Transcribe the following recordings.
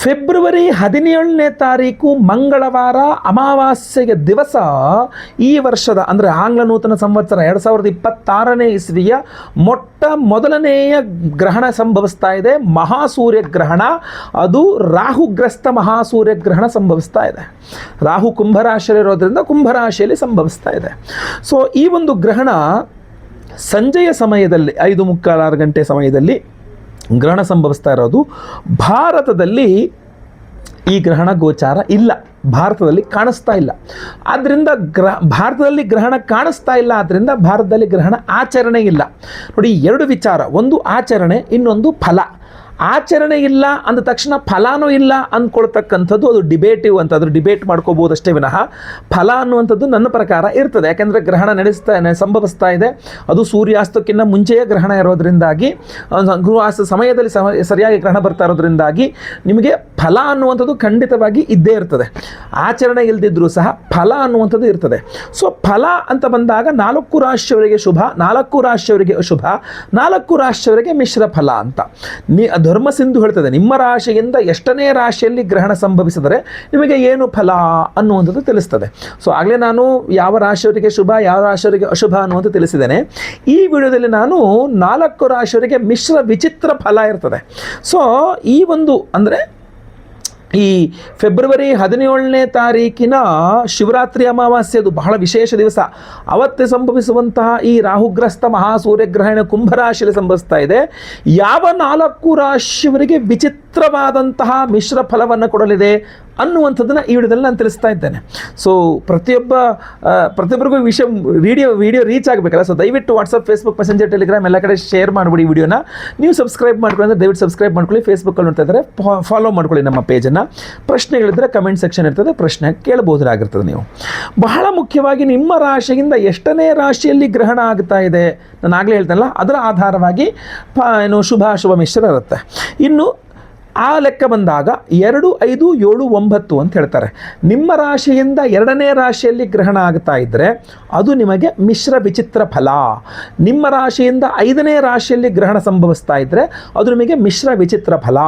February 17ನೇ ತಾರೀಕು ಮಂಗಳವಾರ ಅಮಾವಾಸ್ಯೆಗೆ ದಿವಸ ಈ ವರ್ಷದ ಅಂದರೆ ಆಂಗ್ಲ ನೂತನ ಸಂವತ್ಸರ 2026ನೇ ಇಸ್ವಿಯ ಮೊದಲನೆಯ ಗ್ರಹಣ ಸಂಭವಿಸ್ತಾ ಇದೆ. ಮಹಾಸೂರ್ಯಗ್ರಹಣ. ಅದು ರಾಹುಗ್ರಸ್ತ ಮಹಾಸೂರ್ಯಗ್ರಹಣ ಸಂಭವಿಸ್ತಾ ಇದೆ. ರಾಹು ಕುಂಭರಾಶಿಯಲ್ಲಿರೋದ್ರಿಂದ ಕುಂಭರಾಶಿಯಲ್ಲಿ ಸಂಭವಿಸ್ತಾ ಇದೆ. ಸೊ ಈ ಒಂದು ಗ್ರಹಣ ಸಂಜೆಯ ಸಮಯದಲ್ಲಿ 5:45-6 ಗಂಟೆ ಸಮಯದಲ್ಲಿ ಗ್ರಹಣ ಸಂಭವಿಸ್ತಾ ಇರೋದು. ಭಾರತದಲ್ಲಿ ಈ ಗ್ರಹಣ ಗೋಚಾರ ಇಲ್ಲ, ಭಾರತದಲ್ಲಿ ಕಾಣಿಸ್ತಾ ಇಲ್ಲ. ಆದ್ದರಿಂದ ಭಾರತದಲ್ಲಿ ಗ್ರಹಣ ಕಾಣಿಸ್ತಾ ಇಲ್ಲ, ಆದ್ದರಿಂದ ಭಾರತದಲ್ಲಿ ಗ್ರಹಣ ಆಚರಣೆ ಇಲ್ಲ. ನೋಡಿ, ಎರಡು ವಿಚಾರ, ಒಂದು ಆಚರಣೆ, ಇನ್ನೊಂದು ಫಲ. ಆಚರಣೆ ಇಲ್ಲ ಅಂದ ತಕ್ಷಣ ಫಲಾನೂ ಇಲ್ಲ ಅಂದ್ಕೊಳ್ತಕ್ಕಂಥದ್ದು ಅದು ಡಿಬೇಟಿವ್ ಅಂತ, ಅದು ಡಿಬೇಟ್ ಮಾಡ್ಕೋಬೋದು ಅಷ್ಟೇ ವಿನಃ ಫಲ ಅನ್ನುವಂಥದ್ದು ನನ್ನ ಪ್ರಕಾರ ಇರ್ತದೆ. ಯಾಕೆಂದರೆ ಗ್ರಹಣ ಸಂಭವಿಸ್ತಾ ಇದೆ, ಅದು ಸೂರ್ಯಾಸ್ತಕ್ಕಿಂತ ಮುಂಚೆಯೇ ಗ್ರಹಣ ಇರೋದ್ರಿಂದಾಗಿ, ಸಮಯದಲ್ಲಿ ಸರಿಯಾಗಿ ಗ್ರಹಣ ಬರ್ತಾ ಇರೋದ್ರಿಂದಾಗಿ ನಿಮಗೆ ಫಲ ಅನ್ನುವಂಥದ್ದು ಖಂಡಿತವಾಗಿ ಇದ್ದೇ ಇರ್ತದೆ. ಆಚರಣೆ ಇಲ್ಲದಿದ್ದರೂ ಸಹ ಫಲ ಅನ್ನುವಂಥದ್ದು ಇರ್ತದೆ. ಸೊ ಫಲ ಅಂತ ಬಂದಾಗ 4 ರಾಶಿಯವರಿಗೆ ಶುಭ, 4 ರಾಶಿಯವರಿಗೆ ಅಶುಭ, 4 ರಾಶಿಯವರಿಗೆ ಮಿಶ್ರ ಫಲ ಅಂತ ಧರ್ಮಸಿಂಧು ಹೇಳ್ತದೆ. ನಿಮ್ಮ ರಾಶಿಯಿಂದ ಎಷ್ಟನೇ ರಾಶಿಯಲ್ಲಿ ಗ್ರಹಣ ಸಂಭವಿಸಿದರೆ ನಿಮಗೆ ಏನು ಫಲ ಅನ್ನುವಂಥದ್ದು ತಿಳಿಸ್ತದೆ. ಸೊ ಆಗಲೇ ನಾನು ಯಾವ ರಾಶಿಯವರಿಗೆ ಶುಭ, ಯಾವ ರಾಶಿಯವರಿಗೆ ಅಶುಭ ಅನ್ನುವಂಥ ತಿಳಿಸಿದ್ದೇನೆ. ಈ ವಿಡಿಯೋದಲ್ಲಿ ನಾನು 4 ರಾಶಿಯವರಿಗೆ ಮಿಶ್ರ ವಿಚಿತ್ರ ಫಲ ಇರ್ತದೆ. ಸೊ ಈ ಒಂದು ಅಂದರೆ ಈ ಫೆಬ್ರವರಿ 17ನೇ ತಾರೀಕಿನ ಶಿವರಾತ್ರಿ ಅಮಾವಾಸ್ಯೆ, ಅದು ಬಹಳ ವಿಶೇಷ ದಿವಸ. ಅವತ್ತೇ ಸಂಭವಿಸುವಂತಹ ಈ ರಾಹುಗ್ರಸ್ತ ಮಹಾಸೂರ್ಯಗ್ರಹಣ ಕುಂಭರಾಶಿಯಲ್ಲಿ ಸಂಭವಿಸ್ತಾ ಇದೆ. ಯಾವ 4 ರಾಶಿಯವರಿಗೆ ವಿಚಿತ್ರವಾದಂತಹ ಮಿಶ್ರ ಫಲವನ್ನು ಕೊಡಲಿದೆ ಅನ್ನುವಂಥದ್ದನ್ನು ಈ ವಿಡಿಯೋದಲ್ಲಿ ನಾನು ತಿಳಿಸ್ತಾ ಇದ್ದೇನೆ. ಸೊ ಪ್ರತಿಯೊಬ್ಬರಿಗೂ ವಿಡಿಯೋ ರೀಚ್ ಆಗಬೇಕಲ್ಲ. ಸೊ ದಯವಿಟ್ಟು ವಾಟ್ಸಪ್, ಫೇಸ್ಬುಕ್, ಮೆಸೆಂಜರ್, ಟೆಲಿಗ್ರಾಮ್ ಎಲ್ಲ ಕಡೆ ಶೇರ್ ಮಾಡಿಬಿಡಿ ವಿಡಿಯೋನ. ನೀವು ಸಬ್ಸ್ಕ್ರೈಬ್ ಮಾಡ್ಕೊಳ್ಳಿ ಅಂದರೆ ದಯವಿಟ್ಟು ಸಬ್ಸ್ಕ್ರೈಬ್ ಮಾಡ್ಕೊಳ್ಳಿ. ಫೇಸ್ಬುಕ್ಕಲ್ಲಿ ನೋಡ್ತಾ ಇದ್ದರೆ ಫಾಲೋ ಮಾಡ್ಕೊಳ್ಳಿ ನಮ್ಮ ಪೇಜನ್ನು. ಪ್ರಶ್ನೆಗಳಿದ್ದರೆ ಕಮೆಂಟ್ ಸೆಕ್ಷನ್ ಇರ್ತದೆ, ಪ್ರಶ್ನೆ ಕೇಳಬಹುದಾಗಿರ್ತದೆ. ನೀವು ಬಹಳ ಮುಖ್ಯವಾಗಿ ನಿಮ್ಮ ರಾಶಿಯಿಂದ ಎಷ್ಟನೇ ರಾಶಿಯಲ್ಲಿ ಗ್ರಹಣ ಆಗ್ತಾ ಇದೆ ನಾನು ಆಗಲೇ ಹೇಳ್ತೇನಲ್ಲ, ಅದರ ಆಧಾರವಾಗಿ ಶುಭ ಅಶುಭ ಮಿಶ್ರ ಇರುತ್ತೆ. ಇನ್ನು ಆ ಲೆಕ್ಕ ಬಂದಾಗ 2, 5, 7, 9 ಅಂತ ಹೇಳ್ತಾರೆ. ನಿಮ್ಮ ರಾಶಿಯಿಂದ 2ನೇ ರಾಶಿಯಲ್ಲಿ ಗ್ರಹಣ ಆಗ್ತಾ ಇದ್ದರೆ ಅದು ನಿಮಗೆ ಮಿಶ್ರ ವಿಚಿತ್ರ ಫಲ. ನಿಮ್ಮ ರಾಶಿಯಿಂದ 5ನೇ ರಾಶಿಯಲ್ಲಿ ಗ್ರಹಣ ಸಂಭವಿಸ್ತಾ ಇದ್ದರೆ ಅದು ನಿಮಗೆ ಮಿಶ್ರ ವಿಚಿತ್ರ ಫಲ.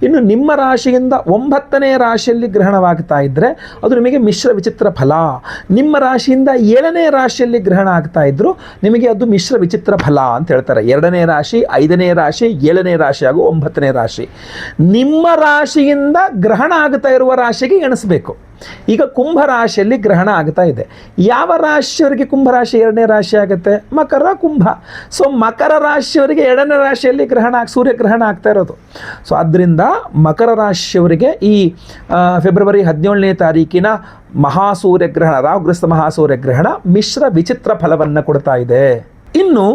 ಇನ್ನು ನಿಮ್ಮ ರಾಶಿಯಿಂದ 9ನೇ ರಾಶಿಯಲ್ಲಿ ಗ್ರಹಣವಾಗ್ತಾ ಇದ್ದರೆ ಅದು ನಿಮಗೆ ಮಿಶ್ರ ವಿಚಿತ್ರ ಫಲ. ನಿಮ್ಮ ರಾಶಿಯಿಂದ 7ನೇ ರಾಶಿಯಲ್ಲಿ ಗ್ರಹಣ ಆಗ್ತಾ ಇದ್ದರೂ ನಿಮಗೆ ಅದು ಮಿಶ್ರ ವಿಚಿತ್ರ ಫಲ ಅಂತ ಹೇಳ್ತಾರೆ. 2ನೇ ರಾಶಿ, 5ನೇ ರಾಶಿ, 7ನೇ ರಾಶಿ ಹಾಗೂ 9ನೇ ರಾಶಿ. ನಿಮ್ಮ ರಾಶಿಯಿಂದ ಗ್ರಹಣ ಆಗ್ತಾ ಇರುವ ರಾಶಿಗೆ ಎಣಿಸಬೇಕು. ಈಗ ಕುಂಭ ರಾಶಿಯಲ್ಲಿ ಗ್ರಹಣ ಆಗ್ತಾ ಇದೆ. ಯಾವ ರಾಶಿಯವರಿಗೆ ಕುಂಭರಾಶಿ 2ನೇ ರಾಶಿ ಆಗುತ್ತೆ? ಮಕರ, ಕುಂಭ. ಸೊ ಮಕರ ರಾಶಿಯವರಿಗೆ 2ನೇ ರಾಶಿಯಲ್ಲಿ ಸೂರ್ಯಗ್ರಹಣ ಆಗ್ತಾ ಇರೋದು. ಸೊ ಆದ್ದರಿಂದ ಮಕರ ರಾಶಿಯವರಿಗೆ ಈ ಫೆಬ್ರವರಿ 17ನೇ ತಾರೀಕಿನ ಮಹಾಸೂರ್ಯಗ್ರಹಣ, ರಾಹುಗ್ರಸ್ತ ಮಹಾಸೂರ್ಯಗ್ರಹಣ ಮಿಶ್ರ ವಿಚಿತ್ರ ಫಲವನ್ನು ಕೊಡ್ತಾ ಇದೆ. ಇನ್ನು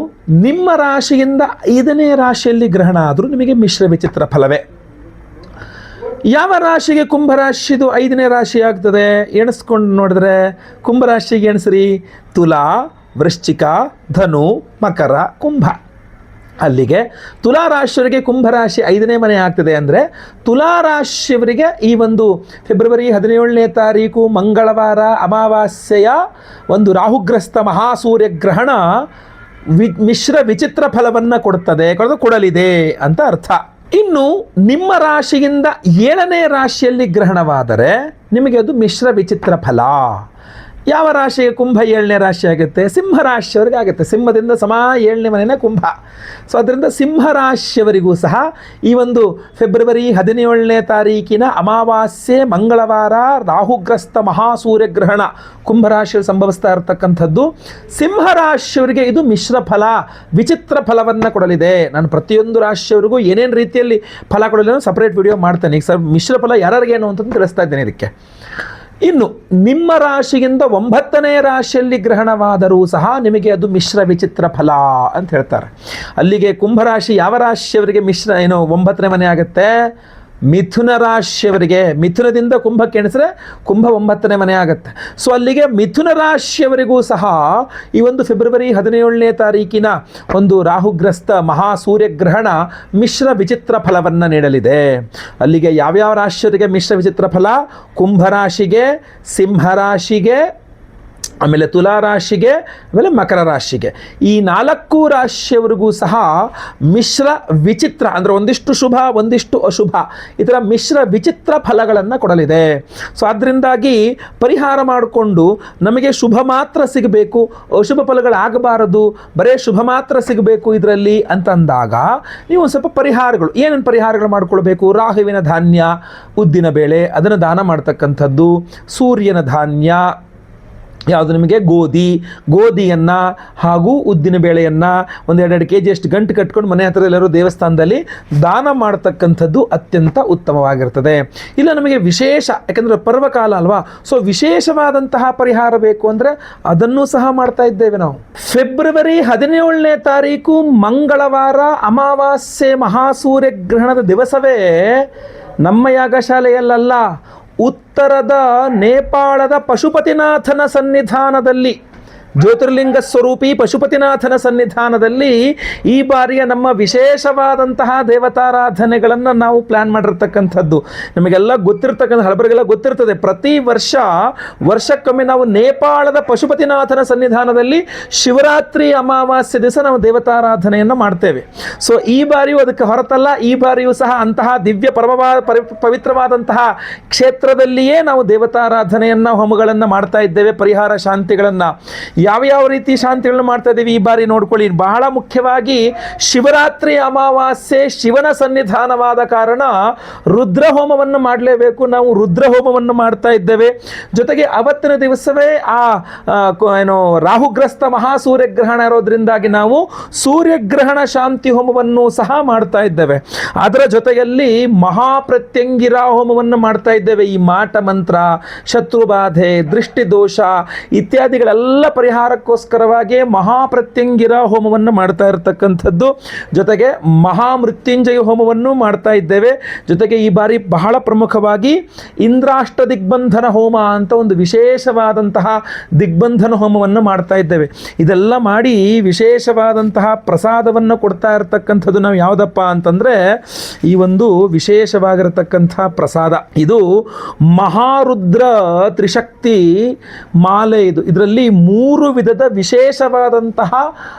ನಿಮ್ಮ ರಾಶಿಯಿಂದ 5ನೇ ರಾಶಿಯಲ್ಲಿ ಗ್ರಹಣ ಆದರೂ ನಿಮಗೆ ಮಿಶ್ರ ವಿಚಿತ್ರ ಫಲವೇ. ಯಾವ ರಾಶಿಗೆ ಕುಂಭರಾಶಿದು 5ನೇ ರಾಶಿ ಆಗ್ತದೆ ಎಣಿಸ್ಕೊಂಡು ನೋಡಿದ್ರೆ, ಕುಂಭರಾಶಿಗೆ ಎಣಿಸ್ರಿ: ತುಲಾ, ವೃಶ್ಚಿಕ, ಧನು, ಮಕರ, ಕುಂಭ. ಅಲ್ಲಿಗೆ ತುಲಾ ರಾಶಿಯವರಿಗೆ ಕುಂಭರಾಶಿ 5ನೇ ಮನೆ ಆಗ್ತದೆ. ಅಂದರೆ ತುಲಾ ರಾಶಿಯವರಿಗೆ ಈ ಒಂದು ಫೆಬ್ರವರಿ 17ನೇ ತಾರೀಕು ಮಂಗಳವಾರ ಅಮಾವಾಸ್ಯೆಯ ಒಂದು ರಾಹುಗ್ರಸ್ತ ಮಹಾಸೂರ್ಯಗ್ರಹಣ ಮಿಶ್ರ ವಿಚಿತ್ರ ಫಲವನ್ನು ಕೊಡಲಿದೆ ಅಂತ ಅರ್ಥ. ಇನ್ನು ನಿಮ್ಮ ರಾಶಿಯಿಂದ 7ನೇ ರಾಶಿಯಲ್ಲಿ ಗ್ರಹಣವಾದರೆ ನಿಮಗೆ ಅದು ಮಿಶ್ರ ವಿಚಿತ್ರ ಫಲ. ಯಾವ ರಾಶಿಗೆ ಕುಂಭ 7ನೇ ರಾಶಿ ಆಗುತ್ತೆ? ಸಿಂಹ ರಾಶಿಯವರಿಗೆ ಆಗುತ್ತೆ. ಸಿಂಹದಿಂದ 7ನೇ ಮನೆಯೇ ಕುಂಭ. ಸೊ ಅದರಿಂದ ಸಿಂಹ ರಾಶಿಯವರಿಗೂ ಸಹ ಈ ಒಂದು ಫೆಬ್ರವರಿ 17ನೇ ತಾರೀಕಿನ ಅಮಾವಾಸ್ಯೆ ಮಂಗಳವಾರ ರಾಹುಗ್ರಸ್ತ ಮಹಾಸೂರ್ಯಗ್ರಹಣ ಕುಂಭರಾಶಿಯಲ್ಲಿ ಸಂಭವಿಸ್ತಾ ಇರತಕ್ಕಂಥದ್ದು ಸಿಂಹ ರಾಶಿಯವರಿಗೆ ಇದು ಮಿಶ್ರ ಫಲ, ವಿಚಿತ್ರ ಫಲವನ್ನು ಕೊಡಲಿದೆ. ನಾನು ಪ್ರತಿಯೊಂದು ರಾಶಿಯವರಿಗೂ ಏನೇನು ರೀತಿಯಲ್ಲಿ ಫಲ ಕೊಡಲಿದೆ ಸಪ್ರೇಟ್ ವಿಡಿಯೋ ಮಾಡ್ತೇನೆ. ಈಗ ಮಿಶ್ರ ಫಲ ಯಾರಿಗೇನು ಅಂತಂದು ತಿಳಿಸ್ತಾ ಇದ್ದೇನೆ ಇದಕ್ಕೆ. ಇನ್ನು ನಿಮ್ಮ ರಾಶಿಯಿಂದ 9ನೇ ರಾಶಿಯಲ್ಲಿ ಗ್ರಹಣವಾದರೂ ಸಹ ನಿಮಗೆ ಅದು ಮಿಶ್ರ ವಿಚಿತ್ರ ಫಲ ಅಂತ ಹೇಳ್ತಾರೆ. ಅಲ್ಲಿಗೆ ಕುಂಭರಾಶಿ ಯಾವ ರಾಶಿಯವರಿಗೆ 9ನೇ ಮನೆ ಆಗುತ್ತೆ? ಮಿಥುನ ರಾಶಿಯವರಿಗೆ. ಮಿಥುನದಿಂದ ಕುಂಭಕ್ಕೆ ಎಣಿಸಿದ್ರೆ ಕುಂಭ 9ನೇ ಮನೆ ಆಗುತ್ತೆ. ಸೊ ಅಲ್ಲಿಗೆ ಮಿಥುನ ರಾಶಿಯವರಿಗೂ ಸಹ ಈ ಒಂದು ಫೆಬ್ರವರಿ 17ನೇ ತಾರೀಕಿನ ಒಂದು ರಾಹುಗ್ರಸ್ತ ಮಹಾಸೂರ್ಯಗ್ರಹಣ ಮಿಶ್ರ ವಿಚಿತ್ರ ಫಲವನ್ನು ನೀಡಲಿದೆ. ಅಲ್ಲಿಗೆ ಯಾವ್ಯಾವ ರಾಶಿಯವರಿಗೆ ಮಿಶ್ರ ವಿಚಿತ್ರ ಫಲ? ಕುಂಭರಾಶಿಗೆ, ಸಿಂಹರಾಶಿಗೆ, ಆಮೇಲೆ ತುಲಾ ರಾಶಿಗೆ, ಆಮೇಲೆ ಮಕರ ರಾಶಿಗೆ, ಈ 4 ರಾಶಿಯವರಿಗೂ ಸಹ ಮಿಶ್ರ ವಿಚಿತ್ರ ಅಂದರೆ ಒಂದಿಷ್ಟು ಶುಭ ಒಂದಿಷ್ಟು ಅಶುಭ ಈ ಥರ ಮಿಶ್ರ ವಿಚಿತ್ರ ಫಲಗಳನ್ನು ಕೊಡಲಿದೆ. ಸೊ ಅದರಿಂದಾಗಿ ಪರಿಹಾರ ಮಾಡಿಕೊಂಡು ನಮಗೆ ಶುಭ ಮಾತ್ರ ಸಿಗಬೇಕು, ಅಶುಭ ಫಲಗಳಾಗಬಾರದು, ಬರೀ ಶುಭ ಮಾತ್ರ ಸಿಗಬೇಕು ಇದರಲ್ಲಿ ಅಂತಂದಾಗ ನೀವು ಒಂದು ಸ್ವಲ್ಪ ಪರಿಹಾರಗಳು, ಏನೇನು ಪರಿಹಾರಗಳು ಮಾಡ್ಕೊಳ್ಬೇಕು? ರಾಹುವಿನ ಧಾನ್ಯ, ಉದ್ದಿನ ಬೇಳೆ ಅದನ್ನು ದಾನ ಮಾಡ್ತಕ್ಕಂಥದ್ದು, ಸೂರ್ಯನ ಧಾನ್ಯ ಯಾವುದು ನಿಮಗೆ ಗೋಧಿಯನ್ನು ಹಾಗೂ ಉದ್ದಿನ ಬೇಳೆಯನ್ನು ಒಂದು 2 kg ಅಷ್ಟು ಗಂಟು ಕಟ್ಕೊಂಡು ಮನೆ ಹತ್ರ ಎಲ್ಲರೂ ದೇವಸ್ಥಾನದಲ್ಲಿ ದಾನ ಮಾಡ್ತಕ್ಕಂಥದ್ದು ಅತ್ಯಂತ ಉತ್ತಮವಾಗಿರ್ತದೆ. ಇಲ್ಲ ನಮಗೆ ವಿಶೇಷ, ಯಾಕಂದರೆ ಪರ್ವಕಾಲ ಅಲ್ವಾ, ಸೊ ವಿಶೇಷವಾದಂತಹ ಪರಿಹಾರ ಬೇಕು ಅಂದರೆ ಅದನ್ನು ಸಹ ಮಾಡ್ತಾ ಇದ್ದೇವೆ ನಾವು. ಫೆಬ್ರವರಿ 17ನೇ ತಾರೀಕು ಮಂಗಳವಾರ ಅಮಾವಾಸ್ಯೆ ಮಹಾಸೂರ್ಯಗ್ರಹಣದ ದಿವಸವೇ ನಮ್ಮ ಯಾಗಶಾಲೆಯಲ್ಲ, ಉತ್ತರದ ನೇಪಾಳದ ಪಶುಪತಿನಾಥನ ಸನ್ನಿಧಾನದಲ್ಲಿ, ಜ್ಯೋತಿರ್ಲಿಂಗ ಸ್ವರೂಪಿ ಪಶುಪತಿನಾಥನ ಸನ್ನಿಧಾನದಲ್ಲಿ ಈ ಬಾರಿಯ ನಮ್ಮ ವಿಶೇಷವಾದಂತಹ ದೇವತಾರಾಧನೆಗಳನ್ನು ನಾವು ಪ್ಲ್ಯಾನ್ ಮಾಡಿರ್ತಕ್ಕಂಥದ್ದು. ನಮಗೆಲ್ಲ ಗೊತ್ತಿರ್ತಕ್ಕಂಥ ಹಳಬರಿಗೆಲ್ಲ ಗೊತ್ತಿರ್ತದೆ, ಪ್ರತಿ ವರ್ಷಕ್ಕೊಮ್ಮೆ ನಾವು ನೇಪಾಳದ ಪಶುಪತಿನಾಥನ ಸನ್ನಿಧಾನದಲ್ಲಿ ಶಿವರಾತ್ರಿ ಅಮಾವಾಸ್ಯೆ ದಿವಸ ನಾವು ದೇವತಾರಾಧನೆಯನ್ನು ಮಾಡ್ತೇವೆ. ಸೊ ಈ ಬಾರಿಯೂ ಅದಕ್ಕೆ ಹೊರತಲ್ಲ, ಈ ಬಾರಿಯೂ ಸಹ ಅಂತಹ ದಿವ್ಯ ಪವಿತ್ರವಾದಂತಹ ಕ್ಷೇತ್ರದಲ್ಲಿಯೇ ನಾವು ದೇವತಾರಾಧನೆಯನ್ನು ಹೋಮಗಳನ್ನು ಮಾಡ್ತಾ ಇದ್ದೇವೆ. ಪರಿಹಾರ ಶಾಂತಿಗಳನ್ನು ಯಾವ ರೀತಿ ಶಾಂತಿಗಳನ್ನು ಮಾಡ್ತಾ ಇದ್ದೀವಿ ಈ ಬಾರಿ ನೋಡ್ಕೊಳ್ಳಿ. ಬಹಳ ಮುಖ್ಯವಾಗಿ ಶಿವರಾತ್ರಿ ಅಮಾವಾಸ್ಯೆ ಶಿವನ ಸನ್ನಿಧಾನವಾದ ಕಾರಣ ರುದ್ರ ಹೋಮವನ್ನು ಮಾಡಲೇಬೇಕು. ನಾವು ರುದ್ರ ಹೋಮವನ್ನು ಮಾಡ್ತಾ ಇದ್ದೇವೆ. ಜೊತೆಗೆ ಅವತ್ತಿನ ದಿವಸವೇ ರಾಹುಗ್ರಸ್ತ ಮಹಾಸೂರ್ಯಗ್ರಹಣ ಇರೋದ್ರಿಂದಾಗಿ ನಾವು ಸೂರ್ಯಗ್ರಹಣ ಶಾಂತಿ ಹೋಮವನ್ನು ಸಹ ಮಾಡ್ತಾ ಇದ್ದೇವೆ. ಅದರ ಜೊತೆಯಲ್ಲಿ ಮಹಾಪ್ರತ್ಯಂಗಿರ ಹೋಮವನ್ನು ಮಾಡ್ತಾ ಇದ್ದೇವೆ. ಈ ಮಾಟ ಮಂತ್ರ, ಶತ್ರುಬಾಧೆ, ದೃಷ್ಟಿದೋಷ ಇತ್ಯಾದಿಗಳೆಲ್ಲ ಪರಿಹಾರಕ್ಕೋಸ್ಕರವಾಗಿ ಮಹಾಪ್ರತ್ಯಂಗಿರ ಹೋಮವನ್ನು ಮಾಡ್ತಾ ಇರತಕ್ಕಂಥದ್ದು. ಜೊತೆಗೆ ಮಹಾಮೃತ್ಯುಂಜಯ ಹೋಮವನ್ನು ಮಾಡ್ತಾ ಇದ್ದೇವೆ. ಜೊತೆಗೆ ಈ ಬಾರಿ ಬಹಳ ಪ್ರಮುಖವಾಗಿ ಇಂದ್ರಾಷ್ಟ ದಿಗ್ಬಂಧನ ಹೋಮ ಅಂತ ಒಂದು ವಿಶೇಷವಾದಂತಹ ದಿಗ್ಬಂಧನ ಹೋಮವನ್ನು ಮಾಡ್ತಾ ಇದ್ದೇವೆ. ಇದೆಲ್ಲ ಮಾಡಿ ವಿಶೇಷವಾದಂತಹ ಪ್ರಸಾದವನ್ನು ಕೊಡ್ತಾ ಇರತಕ್ಕಂಥದ್ದು ನಾವು ಯಾವುದಪ್ಪ ಅಂತಂದರೆ ಈ ಒಂದು ವಿಶೇಷವಾಗಿರತಕ್ಕಂಥ ಪ್ರಸಾದ. ಇದು ಮಹಾರುದ್ರ ತ್ರಿಶಕ್ತಿ ಮಾಲೆ. ಇದರಲ್ಲಿ 3 ವಿಧದ ವಿಶೇಷವಾದಂತಹ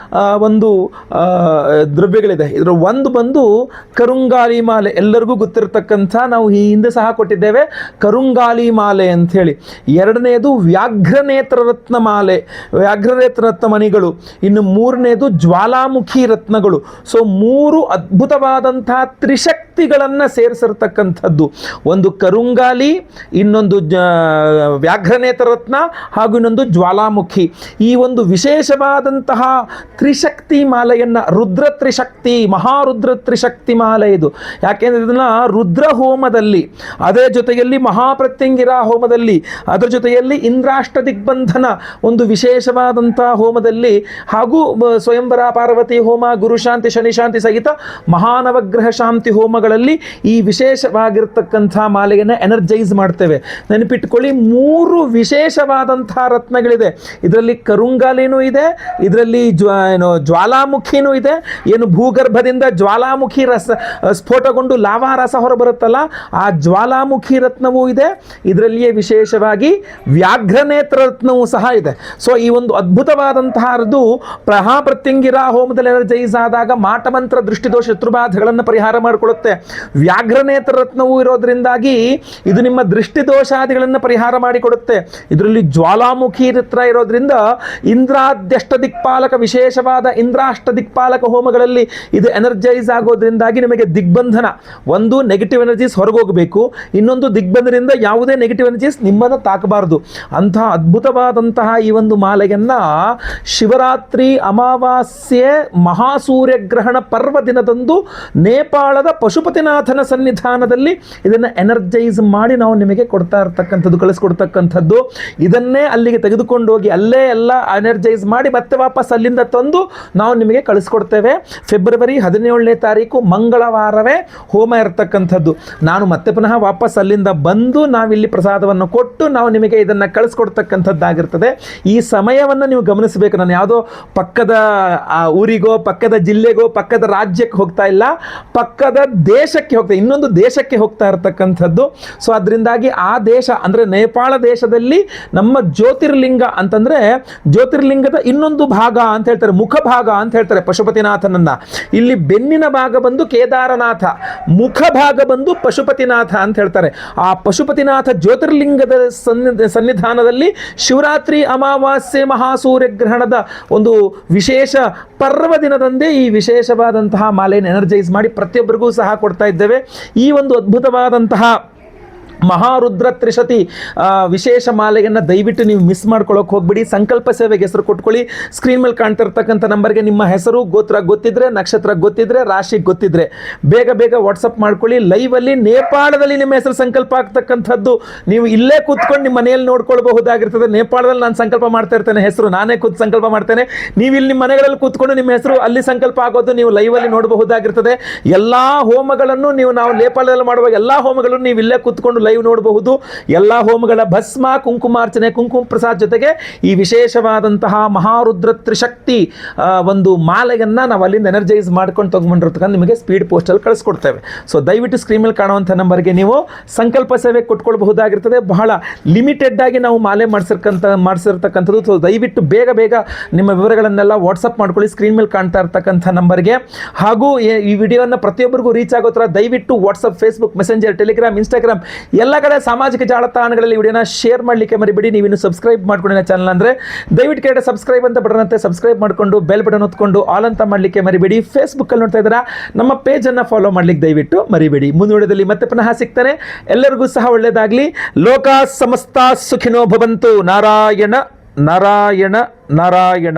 ಒಂದು ದ್ರವ್ಯಗಳಿದೆ. ಇದರ ಒಂದು ಬಂದು ಕರುಂಗಾಲಿ ಮಾಲೆ, ಎಲ್ಲರಿಗೂ ಗೊತ್ತಿರತಕ್ಕಂಥ, ನಾವು ಈ ಹಿಂದೆ ಸಹ ಕೊಟ್ಟಿದ್ದೇವೆ ಕರುಂಗಾಲಿ ಮಾಲೆ ಅಂತ ಹೇಳಿ. ಎರಡನೇದು ವ್ಯಾಘ್ರನೇತ್ರ ರತ್ನ ಮಾಲೆ, ವ್ಯಾಘ್ರನೇತ್ರ ರತ್ನ ಮಣಿಗಳು. ಇನ್ನು 3ನೇದು ಜ್ವಾಲಾಮುಖಿ ರತ್ನಗಳು. ಸೊ 3 ಅದ್ಭುತವಾದಂತಹ ತ್ರಿಶಕ್ತಿಗಳನ್ನು ಸೇರಿಸಿರ್ತಕ್ಕಂಥದ್ದು. ಒಂದು ಕರುಂಗಾಲಿ, ಇನ್ನೊಂದು ವ್ಯಾಘ್ರನೇತ್ರ ರತ್ನ ಹಾಗೂ ಇನ್ನೊಂದು ಜ್ವಾಲಾಮುಖಿ. ಈ ಒಂದು ವಿಶೇಷವಾದಂತಹ ತ್ರಿಶಕ್ತಿ ಮಾಲೆಯನ್ನು ರುದ್ರ ತ್ರಿಶಕ್ತಿ, ಮಹಾರುದ್ರ ತ್ರಿಶಕ್ತಿ ಮಾಲೆ ಇದು. ಯಾಕೆಂದರೆ ಇದನ್ನು ರುದ್ರ ಹೋಮದಲ್ಲಿ, ಅದೇ ಜೊತೆಯಲ್ಲಿ ಮಹಾಪ್ರತ್ಯಂಗಿರ ಹೋಮದಲ್ಲಿ, ಅದರ ಜೊತೆಯಲ್ಲಿ ಇಂದ್ರಾಷ್ಟ ದಿಗ್ಬಂಧನ ಒಂದು ವಿಶೇಷವಾದಂತಹ ಹೋಮದಲ್ಲಿ, ಹಾಗೂ ಸ್ವಯಂವರ ಪಾರ್ವತಿ ಹೋಮ, ಗುರುಶಾಂತಿ ಶನಿಶಾಂತಿ ಸಹಿತ ಮಹಾನವಗ್ರಹ ಶಾಂತಿ ಹೋಮಗಳಲ್ಲಿ ಈ ವಿಶೇಷವಾಗಿರ್ತಕ್ಕಂಥ ಮಾಲೆಯನ್ನು ಎನರ್ಜೈಸ್ ಮಾಡ್ತೇವೆ. ನೆನಪಿಟ್ಕೊಳ್ಳಿ, 3 ವಿಶೇಷವಾದಂತಹ ರತ್ನಗಳಿದೆ. ಇದರಲ್ಲಿ ಕರುಂಗಾಲಿನೂ ಇದೆ, ಇದರಲ್ಲಿ ಜ್ವಾಲಾಮುಖಿನೂ ಇದೆ. ಏನು ಭೂಗರ್ಭದಿಂದ ಜ್ವಾಲಾಮುಖಿ ಸ್ಫೋಟಗೊಂಡು ಲಾವಾ ರಸ ಹೊರಬರುತ್ತಲ್ಲ, ಆ ಜ್ವಾಲಾಮುಖಿ ರತ್ನವೂ ಇದೆ. ಇದರಲ್ಲಿಯೇ ವಿಶೇಷವಾಗಿ ವ್ಯಾಘ್ರನೇತ್ರ ರತ್ನವೂ ಸಹ ಇದೆ. ಸೊ ಈ ಒಂದು ಅದ್ಭುತವಾದಂತಹದ್ದು ಮಹಾಪ್ರತ್ಯಂಗಿರ ಹೋಮದಲ್ಲಿ ಎನರ್ಜೈಸ್ ಆದಾಗ ಮಾಟಮಂತ್ರ, ದೃಷ್ಟಿದೋಷ, ಶತ್ರುಬಾಧೆಗಳನ್ನು ಪರಿಹಾರ ಮಾಡಿಕೊಳ್ಳುತ್ತೆ. ವ್ಯಾಘ್ರನೇತ್ರ ರತ್ನವೂ ಇರೋದ್ರಿಂದಾಗಿ ಇದು ನಿಮ್ಮ ದೃಷ್ಟಿದೋಷಾದಿಗಳನ್ನು ಪರಿಹಾರ ಮಾಡಿಕೊಡುತ್ತೆ. ಇದರಲ್ಲಿ ಜ್ವಾಲಾಮುಖಿ ರತ್ನ ಇರೋದ್ರಿಂದ ಇಂದ್ರಾದ್ಯಷ್ಟ ದಿಕ್ಪಾಲಕ, ವಿಶೇಷವಾದ ಇಂದ್ರಾಷ್ಟ ದಿಕ್ಪಾಲಕ ಹೋಮಗಳಲ್ಲಿ ಇದು ಎನರ್ಜೈಸ್ ಆಗೋದ್ರಿಂದಾಗಿ ನಿಮಗೆ ದಿಗ್ಬಂಧನ, ಒಂದು ನೆಗೆಟಿವ್ ಎನರ್ಜೀಸ್ ಹೊರಗೋಗಬೇಕು, ಇನ್ನೊಂದು ದಿಗ್ಬಂಧನದಿಂದ ಯಾವುದೇ ನೆಗೆಟಿವ್ ಎನರ್ಜೀಸ್ ನಿಮ್ಮನ್ನು ತಾಕಬಾರದು. ಅಂತಹ ಅದ್ಭುತವಾದಂತಹ ಈ ಒಂದು ಮಾಲೆಯನ್ನು ಶಿವರಾತ್ರಿ ಅಮಾವಾಸ್ಯೆ ಮಹಾಸೂರ್ಯಗ್ರಹಣ ಪರ್ವ ದಿನದಂದು ನೇಪಾಳದ ಪಶುಪತಿನಾಥನ ಸನ್ನಿಧಾನದಲ್ಲಿ ಇದನ್ನು ಎನರ್ಜೈಸ್ ಮಾಡಿ ನಾವು ನಿಮಗೆ ಕೊಡ್ತಾ ಇರ್ತಕ್ಕಂಥದ್ದು, ಕಳಿಸ್ಕೊಡ್ತಕ್ಕಂಥದ್ದು. ಇದನ್ನೇ ಅಲ್ಲಿಗೆ ತೆಗೆದುಕೊಂಡು ಹೋಗಿ ಅಲ್ಲೇ ಎಲ್ಲ ಎನರ್ಜೈಸ್ ಮಾಡಿ ಮತ್ತೆ ವಾಪಸ್ ಅಲ್ಲಿಂದ ತಂದು ನಾವು ನಿಮಗೆ ಕಳಿಸ್ಕೊಡ್ತೇವೆ. ಫೆಬ್ರವರಿ 17ನೇ ತಾರೀಕು ಮಂಗಳವಾರವೇ ಹೋಮ ಇರತಕ್ಕಂಥದ್ದು. ನಾನು ಮತ್ತೆ ಪುನಃ ವಾಪಸ್ ಅಲ್ಲಿಂದ ಬಂದು ನಾವಿಲ್ಲಿ ಪ್ರಸಾದವನ್ನು ಕೊಟ್ಟು ನಾವು ನಿಮಗೆ ಇದನ್ನು ಕಳಿಸ್ಕೊಡ್ತಕ್ಕಂಥದ್ದಾಗಿರ್ತದೆ. ಈ ಸಮಯವನ್ನು ನೀವು ಗಮನಿಸಬೇಕು. ನಾನು ಯಾವುದೋ ಪಕ್ಕದ ಊರಿಗೋ ಪಕ್ಕದ ಜಿಲ್ಲೆಗೋ ಪಕ್ಕದ ರಾಜ್ಯಕ್ಕೆ ಹೋಗ್ತಾ ಇಲ್ಲ, ಪಕ್ಕದ ದೇಶಕ್ಕೆ ಹೋಗ್ತಾ, ಇನ್ನೊಂದು ದೇಶಕ್ಕೆ ಹೋಗ್ತಾ ಇರತಕ್ಕಂಥದ್ದು. ಸೊ ಅದರಿಂದಾಗಿ ಆ ದೇಶ ಅಂದರೆ ನೇಪಾಳ ದೇಶದಲ್ಲಿ ನಮ್ಮ ಜ್ಯೋತಿರ್ಲಿಂಗ ಅಂತಂದರೆ ಜ್ಯೋತಿರ್ಲಿಂಗದ ಇನ್ನೊಂದು ಭಾಗ ಅಂತ ಹೇಳ್ತಾರೆ, ಮುಖ ಭಾಗ ಅಂತ ಹೇಳ್ತಾರೆ ಪಶುಪತಿನಾಥನನ್ನ. ಇಲ್ಲಿ ಬೆನ್ನಿನ ಭಾಗ ಬಂದು ಕೇದಾರನಾಥ, ಮುಖ ಭಾಗ ಬಂದು ಪಶುಪತಿನಾಥ ಅಂತ ಹೇಳ್ತಾರೆ. ಆ ಪಶುಪತಿನಾಥ ಜ್ಯೋತಿರ್ಲಿಂಗದ ಸನ್ನಿಧಾನದಲ್ಲಿ ಶಿವರಾತ್ರಿ ಅಮಾವಾಸ್ಯೆ ಮಹಾಸೂರ್ಯಗ್ರಹಣದ ಒಂದು ವಿಶೇಷ ಪರ್ವ ದಿನದಂದೇ ಈ ವಿಶೇಷವಾದಂತಹ ಮಾಲೆಯನ್ನು ಎನರ್ಜೈಸ್ ಮಾಡಿ ಪ್ರತಿಯೊಬ್ಬರಿಗೂ ಸಹ ಕೊಡ್ತಾ ಇದ್ದೇವೆ. ಈ ಒಂದು ಅದ್ಭುತವಾದಂತಹ ಮಹಾರುದ್ರ ತ್ರಿಶತಿ ವಿಶೇಷ ಮಾಲೆಯನ್ನು ದಯವಿಟ್ಟು ನೀವು ಮಿಸ್ ಮಾಡ್ಕೊಳ್ಳೋಕೆ ಹೋಗ್ಬಿಡಿ. ಸಂಕಲ್ಪ ಸೇವೆಗೆ ಹೆಸರು ಕೊಟ್ಕೊಳ್ಳಿ. ಸ್ಕ್ರೀನ್ ಮೇಲೆ ಕಾಣ್ತಾ ಇರ್ತಕ್ಕಂಥ ನಂಬರ್ಗೆ ನಿಮ್ಮ ಹೆಸರು, ಗೋತ್ರ ಗೊತ್ತಿದ್ರೆ, ನಕ್ಷತ್ರ ಗೊತ್ತಿದ್ರೆ, ರಾಶಿ ಗೊತ್ತಿದ್ರೆ ಬೇಗ ಬೇಗ ವಾಟ್ಸಪ್ ಮಾಡ್ಕೊಳ್ಳಿ. ಲೈವಲ್ಲಿ ನೇಪಾಳದಲ್ಲಿ ನಿಮ್ಮ ಹೆಸರು ಸಂಕಲ್ಪ ಆಗ್ತಕ್ಕಂಥದ್ದು ನೀವು ಇಲ್ಲೇ ಕೂತ್ಕೊಂಡು ನಿಮ್ಮ ಮನೆಯಲ್ಲಿ ನೋಡ್ಕೊಳ್ಬಹುದಾಗಿರ್ತದೆ. ನೇಪಾಳದಲ್ಲಿ ನಾನು ಸಂಕಲ್ಪ ಮಾಡ್ತಾ ಇರ್ತೇನೆ, ಹೆಸರು ನಾನೇ ಕೂತ್ ಸಂಕಲ್ಪ ಮಾಡ್ತೇನೆ. ನೀವು ಇಲ್ಲಿ ನಿಮ್ಮ ಮನೆಗಳಲ್ಲಿ ಕೂತ್ಕೊಂಡು ನಿಮ್ಮ ಹೆಸರು ಅಲ್ಲಿ ಸಂಕಲ್ಪ ಆಗೋದು ನೀವು ಲೈವಲ್ಲಿ ನೋಡಬಹುದಾಗಿರ್ತದೆ. ಎಲ್ಲ ಹೋಮಗಳನ್ನು ನಾವು ನೇಪಾಳದಲ್ಲಿ ಮಾಡುವ ಎಲ್ಲ ಹೋಮಗಳನ್ನು ನೀವು ಇಲ್ಲೇ ಕೂತ್ಕೊಂಡು ಲೈವ್ ನೋಡಬಹುದು. ಎಲ್ಲ ಹೋಮಗಳ ಭಸ್ಮ, ಕುಂಕುಮಾರ್ಚನೆ, ಕುಂಕುಮ ಪ್ರಸಾದ್ ಜೊತೆಗೆ ಈ ವಿಶೇಷವಾದಂತಹ ಮಹಾರುದ್ರ ತ್ರಿಶಕ್ತಿ ಒಂದು ಮಾಲೆಯನ್ನು ನಾವು ಅಲ್ಲಿಂದ ಎನರ್ಜೈಸ್ ಮಾಡ್ಕೊಂಡು ತೊಗೊಂಡಿರ್ತಕ್ಕಂಥ ನಿಮಗೆ ಸ್ಪೀಡ್ ಪೋಸ್ಟಲ್ಲಿ ಕಳಿಸ್ಕೊಡ್ತೇವೆ. ಸೊ ದಯವಿಟ್ಟು ಸ್ಕ್ರೀನ್ ಮೇಲೆ ಕಾಣುವಂಥ ನಂಬರ್ಗೆ ನೀವು ಸಂಕಲ್ಪ ಸೇವೆ ಕೊಟ್ಕೊಳ್ಬಹುದಾಗಿರ್ತದೆ. ಬಹಳ ಲಿಮಿಟೆಡ್ ಆಗಿ ನಾವು ಮಾಲೆ ಮಾಡಿಸಿರ್ತಕ್ಕಂಥದ್ದು. ಸೊ ದಯವಿಟ್ಟು ಬೇಗ ಬೇಗ ನಿಮ್ಮ ವಿವರಗಳನ್ನೆಲ್ಲ ವಾಟ್ಸಪ್ ಮಾಡ್ಕೊಳ್ಳಿ ಸ್ಕ್ರೀನ್ ಮೇಲೆ ಕಾಣ್ತಾ ಇರ್ತಕ್ಕಂಥ ನಂಬರ್ಗೆ. ಹಾಗೂ ಈ ವಿಡಿಯೋನ ಪ್ರತಿಯೊಬ್ಬರಿಗೂ ರೀಚ್ ಆಗೋ ಥರ ದಯವಿಟ್ಟು WhatsApp, Facebook, messenger, Telegram, Instagram ಎಲ್ಲ ಕಡೆ ಸಾಮಾಜಿಕ ಜಾಲತಾಣಗಳಲ್ಲಿ ವಿಡಿಯೋನ ಶೇರ್ ಮಾಡಲಿಕ್ಕೆ ಮರಿಬೇಡಿ. ನೀವಿನ್ನು ಸಬ್ಸ್ಕ್ರೈಬ್ ಮಾಡ್ಕೊಂಡಿನ ಚಾನಲ್ ಅಂದರೆ ದಯವಿಟ್ಟು ಕೆಳಗಡೆ ಸಬ್ಸ್ಕ್ರೈಬ್ ಅಂತ ಬಟನ್ ಅಂತ ಸಬ್ಸ್ಕ್ರೈಬ್ ಮಾಡಿಕೊಂಡು ಬೆಲ್ ಬಟನ್ ಹೊತ್ಕೊಂಡು ಆಲ್ ಅಂತ ಮಾಡಲಿಕ್ಕೆ ಮರಿಬೇಡಿ. ಫೇಸ್ಬುಕ್ಕಲ್ಲಿ ನೋಡ್ತಾ ಇದ್ದೀರಾ, ನಮ್ಮ ಪೇಜನ್ನು ಫಾಲೋ ಮಾಡಲಿಕ್ಕೆ ದಯವಿಟ್ಟು ಮರಿಬೇಡಿ. ಮುಂದಿನ ವಿಡಿಯೋದಲ್ಲಿ ಮತ್ತೆ ಪುನಃ ಸಿಗ್ತಾನೆ. ಎಲ್ಲರಿಗೂ ಸಹ ಒಳ್ಳೆಯದಾಗಲಿ. ಲೋಕ ಸಮಸ್ತ ಸುಖಿನೋ ಭವಂತು. ನಾರಾಯಣ ನಾರಾಯಣ ನಾರಾಯಣ.